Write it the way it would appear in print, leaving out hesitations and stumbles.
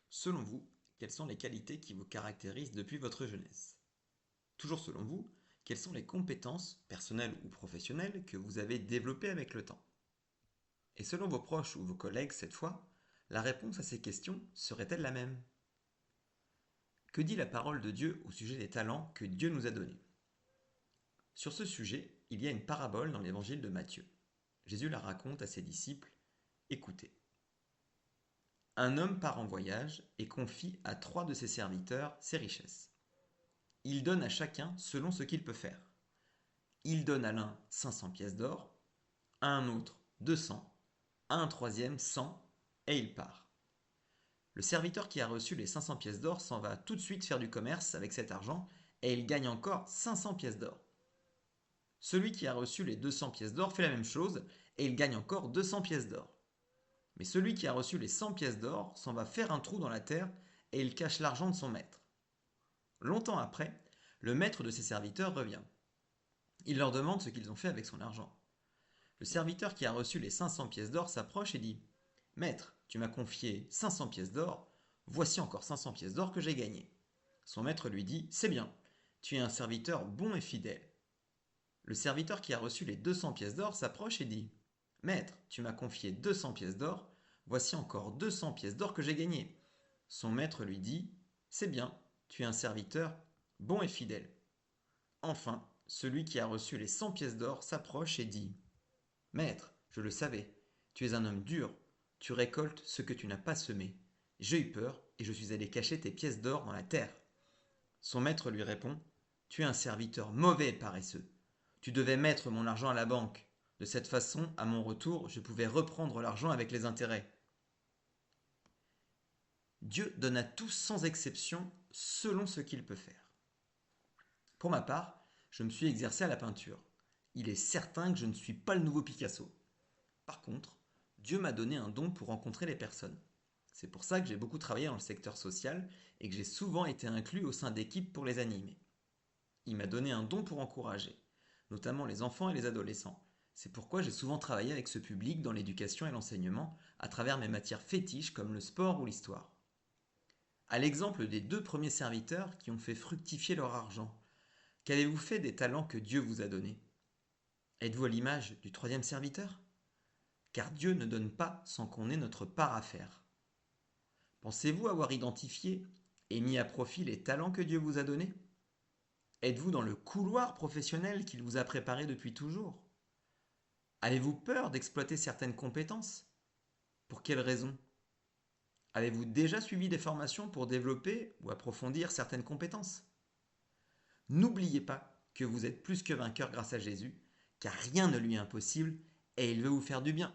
Selon vous, quelles sont les qualités qui vous caractérisent depuis votre jeunesse? Toujours selon vous, quelles sont les compétences, personnelles ou professionnelles, que vous avez développées avec le temps? Et selon vos proches ou vos collègues cette fois, la réponse à ces questions serait-elle la même? Que dit la parole de Dieu au sujet des talents que Dieu nous a donnés? Sur ce sujet, il y a une parabole dans l'évangile de Matthieu. Jésus la raconte à ses disciples. Écoutez. Un homme part en voyage et confie à 3 de ses serviteurs ses richesses. Il donne à chacun selon ce qu'il peut faire. Il donne à l'un 500 pièces d'or, à un autre 200, à un troisième 100, et il part. Le serviteur qui a reçu les 500 pièces d'or s'en va tout de suite faire du commerce avec cet argent et il gagne encore 500 pièces d'or. Celui qui a reçu les 200 pièces d'or fait la même chose et il gagne encore 200 pièces d'or. Mais celui qui a reçu les 100 pièces d'or s'en va faire un trou dans la terre et il cache l'argent de son maître. Longtemps après, le maître de ses serviteurs revient. Il leur demande ce qu'ils ont fait avec son argent. Le serviteur qui a reçu les 500 pièces d'or s'approche et dit: Maître, tu m'as confié 500 pièces d'or, voici encore 500 pièces d'or que j'ai gagnées. Son maître lui dit: C'est bien, tu es un serviteur bon et fidèle. Le serviteur qui a reçu les 200 pièces d'or s'approche et dit: Maître, tu m'as confié 200 pièces d'or, voici encore 200 pièces d'or que j'ai gagnées. Son maître lui dit: C'est bien, tu es un serviteur bon et fidèle. Enfin, celui qui a reçu les 100 pièces d'or s'approche et dit: Maître, je le savais, tu es un homme dur, tu récoltes ce que tu n'as pas semé. J'ai eu peur et je suis allé cacher tes pièces d'or dans la terre. Son maître lui répond: Tu es un serviteur mauvais et paresseux. Tu devais mettre mon argent à la banque. De cette façon, à mon retour, je pouvais reprendre l'argent avec les intérêts. Dieu donne à tous sans exception selon ce qu'il peut faire. Pour ma part, je me suis exercé à la peinture. Il est certain que je ne suis pas le nouveau Picasso. Par contre, Dieu m'a donné un don pour rencontrer les personnes. C'est pour ça que j'ai beaucoup travaillé dans le secteur social et que j'ai souvent été inclus au sein d'équipes pour les animer. Il m'a donné un don pour encourager, notamment les enfants et les adolescents. C'est pourquoi j'ai souvent travaillé avec ce public dans l'éducation et l'enseignement à travers mes matières fétiches comme le sport ou l'histoire. À l'exemple des 2 premiers serviteurs qui ont fait fructifier leur argent, qu'avez-vous fait des talents que Dieu vous a donnés? Êtes-vous à l'image du 3e serviteur? Car Dieu ne donne pas sans qu'on ait notre part à faire. Pensez-vous avoir identifié et mis à profit les talents que Dieu vous a donnés? Êtes-vous dans le couloir professionnel qu'il vous a préparé depuis toujours? Avez-vous peur d'exploiter certaines compétences? Pour quelles raisons? Avez-vous déjà suivi des formations pour développer ou approfondir certaines compétences? N'oubliez pas que vous êtes plus que vainqueur grâce à Jésus, car rien ne lui est impossible et il veut vous faire du bien.